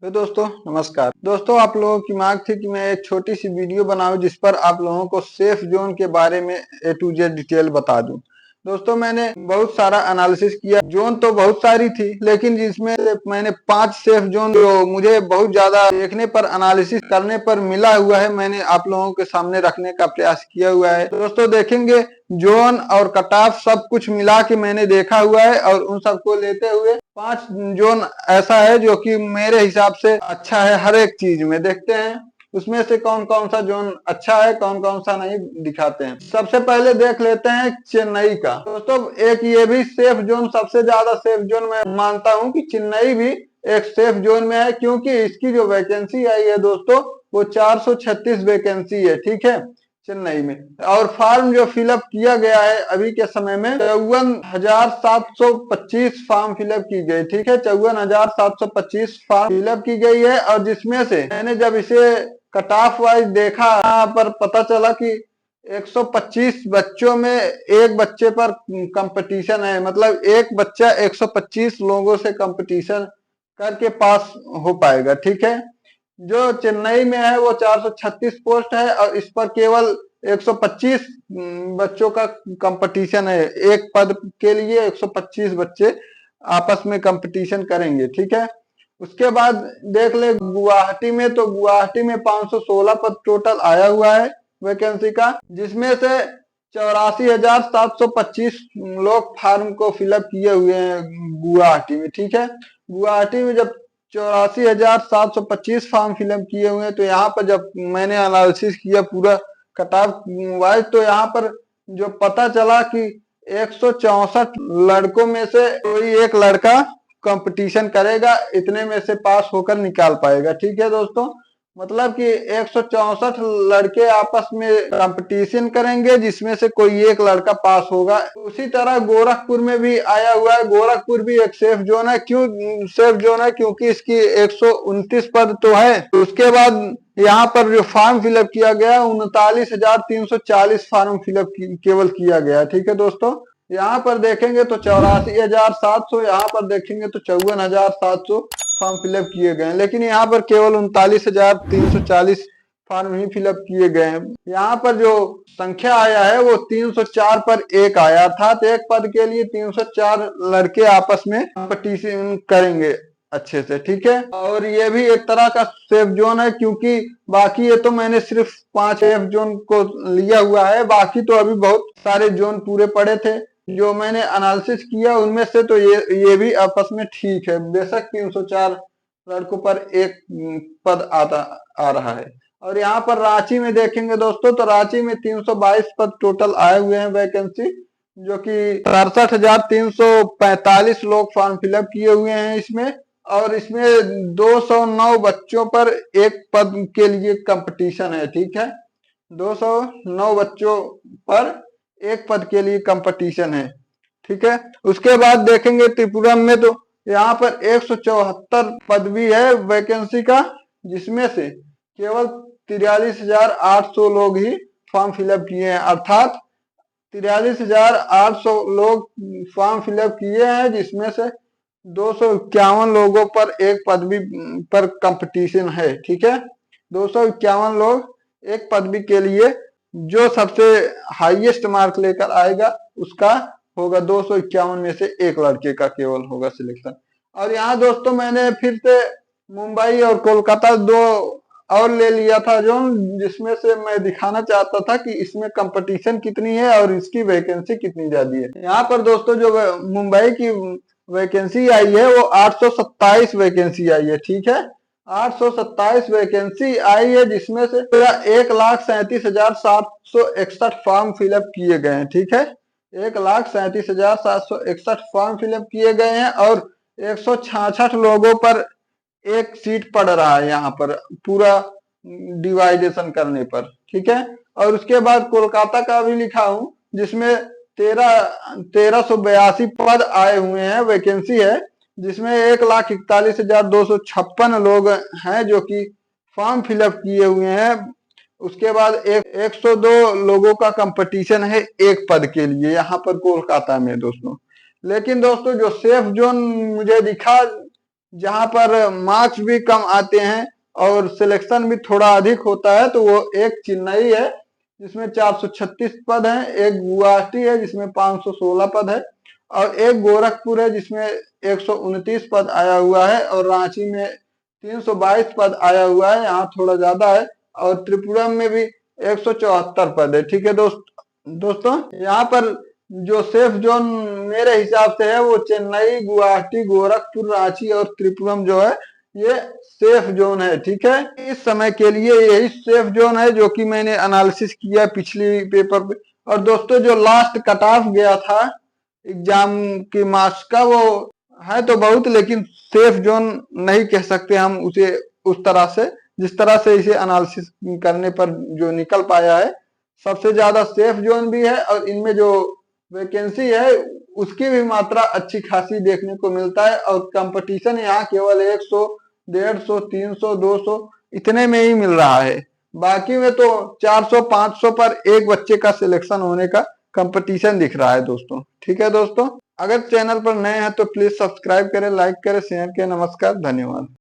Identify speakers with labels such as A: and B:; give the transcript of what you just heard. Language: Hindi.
A: तो दोस्तों नमस्कार। दोस्तों आप लोगों की मांग थी कि मैं एक छोटी सी वीडियो बनाऊं जिस पर आप लोगों को सेफ जोन के बारे में ए टू जेड डिटेल बता दूं। दोस्तों मैंने बहुत सारा एनालिसिस किया, जोन तो बहुत सारी थी लेकिन जिसमें से मैंने 5 सेफ जोन जो मुझे बहुत ज्यादा देखने पर एनालिसिस करने पर मिला हुआ है, मैंने आप लोगों के सामने रखने का प्रयास किया हुआ है। दोस्तों देखेंगे जोन और कट ऑफ सब कुछ मिला के मैंने देखा हुआ है और उन सबको लेते हुए 5 जोन ऐसा है जो कि मेरे हिसाब से अच्छा है। हर एक चीज में देखते हैं उसमें से कौन कौन सा जोन अच्छा है, कौन कौन सा नहीं, दिखाते हैं। सबसे पहले देख लेते हैं चेन्नई का। दोस्तों एक ये भी सेफ जोन, सबसे ज्यादा सेफ जोन मैं मानता हूं कि चेन्नई भी एक सेफ जोन में है, क्योंकि इसकी जो वैकेंसी आई है दोस्तों वो 436 वैकेंसी है, ठीक है, चेन्नई में। और फॉर्म जो फिलअप किया गया है अभी के समय में 54,725 फॉर्म फिलअप की गई, ठीक है, 54,725 फॉर्म फिलअप की गई है। और जिसमें से मैंने जब इसे कट ऑफ वाइज देखा, यहाँ पर पता चला कि 125 बच्चों में एक बच्चे पर कंपटीशन है, मतलब एक बच्चा 125 लोगों से कंपटीशन करके पास हो पाएगा, ठीक है। जो चेन्नई में है वो 436 पोस्ट है और इस पर केवल 125 बच्चों का कंपटीशन है। एक पद के लिए 125 बच्चे आपस में कंपटीशन करेंगे, ठीक है। उसके बाद देख ले गुवाहाटी में, तो गुवाहाटी में 516 पद टोटल आया हुआ है वैकेंसी का, जिसमें से 84,725 लोग फॉर्म को फिलअप किए हुए हैं गुवाहाटी में, ठीक है। गुवाहाटी में जब 84,725 फॉर्म फिलअप किए हुए हैं, तो यहाँ पर जब मैंने एनालिसिस किया पूरा कट ऑफ वाइज, तो यहाँ पर जो पता चला कि 164 लड़कों में से कोई एक लड़का कंपटीशन करेगा, इतने में से पास होकर निकाल पाएगा, ठीक है दोस्तों। मतलब कि 164 लड़के आपस में कंपटीशन करेंगे जिसमें से कोई एक लड़का पास होगा। उसी तरह गोरखपुर में भी आया हुआ है। गोरखपुर भी एक सेफ जोन है। क्यों सेफ जोन है? क्योंकि इसकी 129 पद तो है। तो उसके बाद यहाँ पर जो फॉर्म फिलअप किया गया 39,340 फॉर्म फिलअप केवल किया गया, ठीक है दोस्तों। यहाँ पर देखेंगे तो 84,700, यहाँ पर देखेंगे तो 54,700 फॉर्म फिलअप किए गए हैं, लेकिन यहाँ पर केवल 39,340 फॉर्म ही फिलअप किए गए हैं। यहाँ पर जो संख्या आया है वो 304 पर एक आया, अर्थात एक पद के लिए 304 लड़के आपस में कंपटीशन करेंगे अच्छे से, ठीक है। और ये भी एक तरह का सेफ जोन है, क्योंकि बाकी ये तो मैंने सिर्फ 5 सेफ जोन को लिया हुआ है, बाकी तो अभी बहुत सारे जोन पूरे पड़े थे जो मैंने एनालिसिस किया, उनमें से तो ये भी आपस में ठीक है। बेशक 304 लड़कों पर एक पद आ रहा है। और यहाँ पर रांची में देखेंगे दोस्तों, तो रांची में 322 पद टोटल आए हुए हैं वैकेंसी, जो कि 67,345 लोग फॉर्म फिलअप किए हुए हैं इसमें। और इसमें 209 बच्चों पर एक पद के लिए कंपटीशन है, ठीक है, 209 बच्चों पर एक पद के लिए कंपटीशन है, ठीक है। उसके बाद देखेंगे त्रिपुरा में, तो यहाँ पर 174 पद भी है वैकेंसी का, जिसमें से केवल 43,800 लोग ही फॉर्म फिलअप किए हैं, अर्थात 43,800 लोग फॉर्म फिलअप किए हैं, जिसमें से 251 लोगों पर एक पदवी पर कंपटीशन है, ठीक है। 251 लोग एक पदवी के लिए, जो सबसे हाईएस्ट मार्क लेकर आएगा उसका होगा 251 में से एक लड़के का केवल होगा सिलेक्शन। और यहाँ दोस्तों मैंने फिर से मुंबई और कोलकाता दो और ले लिया था जोन, जिसमें से मैं दिखाना चाहता था कि इसमें कंपटीशन कितनी है और इसकी वैकेंसी कितनी ज्यादा है। यहाँ पर दोस्तों जो मुंबई की वैकेंसी आई है वो 827 वैकेंसी आई है, ठीक है, 827 वैकेंसी आई है, जिसमें से 1,37,761 फॉर्म फिलअप किए गए हैं, ठीक है, 1,37,761 फॉर्म फिलअप किए गए हैं। और 166 लोगों पर एक सीट पड़ रहा है यहाँ पर पूरा डिवाइडेशन करने पर, ठीक है। और उसके बाद कोलकाता का भी लिखा हूं, जिसमें 1,382 पद आए हुए हैं, वैकेंसी है, जिसमें 1,41,256 लोग हैं जो कि फॉर्म फिलअप किए हुए हैं। उसके बाद 102 लोगों का कंपटीशन है एक पद के लिए यहाँ पर कोलकाता में दोस्तों। लेकिन दोस्तों जो सेफ जोन मुझे दिखा जहां पर मार्क्स भी कम आते हैं और सिलेक्शन भी थोड़ा अधिक होता है, तो वो एक चेन्नई है जिसमें 436 पद हैं, एक गुवाहाटी है जिसमें 516 पद है, और एक गोरखपुर है जिसमें 129 पद आया हुआ है, और रांची में 322 पद आया हुआ है, यहाँ थोड़ा ज्यादा है, और त्रिपुरा में भी 174 पद है। ठीक है दोस्तों यहाँ पर जो सेफ जोन मेरे हिसाब से है वो चेन्नई, गुवाहाटी, गोरखपुर, रांची और त्रिपुरम जो है ये सेफ जोन है। ठीक है, इस समय के लिए यही सेफ जोन है जो कि मैंने एनालिसिस किया पिछली पेपर पे। और दोस्तों जो लास्ट कट ऑफ गया था एग्जाम के मार्क्स का, वो है तो बहुत, लेकिन सेफ जोन नहीं कह सकते हम उसे उस तरह से, जिस तरह से इसे एनालिसिस करने पर जो निकल पाया है। सबसे ज्यादा सेफ जोन भी है, और इनमें जो वैकेंसी है उसकी भी मात्रा अच्छी खासी देखने को मिलता है, और कंपटीशन यहाँ केवल 100, 150, 300, 200 इतने में ही मिल रहा है। बाकी में तो 400, 500 पर एक बच्चे का सिलेक्शन होने का कंपटीशन दिख रहा है दोस्तों। ठीक है दोस्तों, अगर चैनल पर नए हैं तो प्लीज सब्सक्राइब करें, लाइक करें, शेयर करें। नमस्कार, धन्यवाद।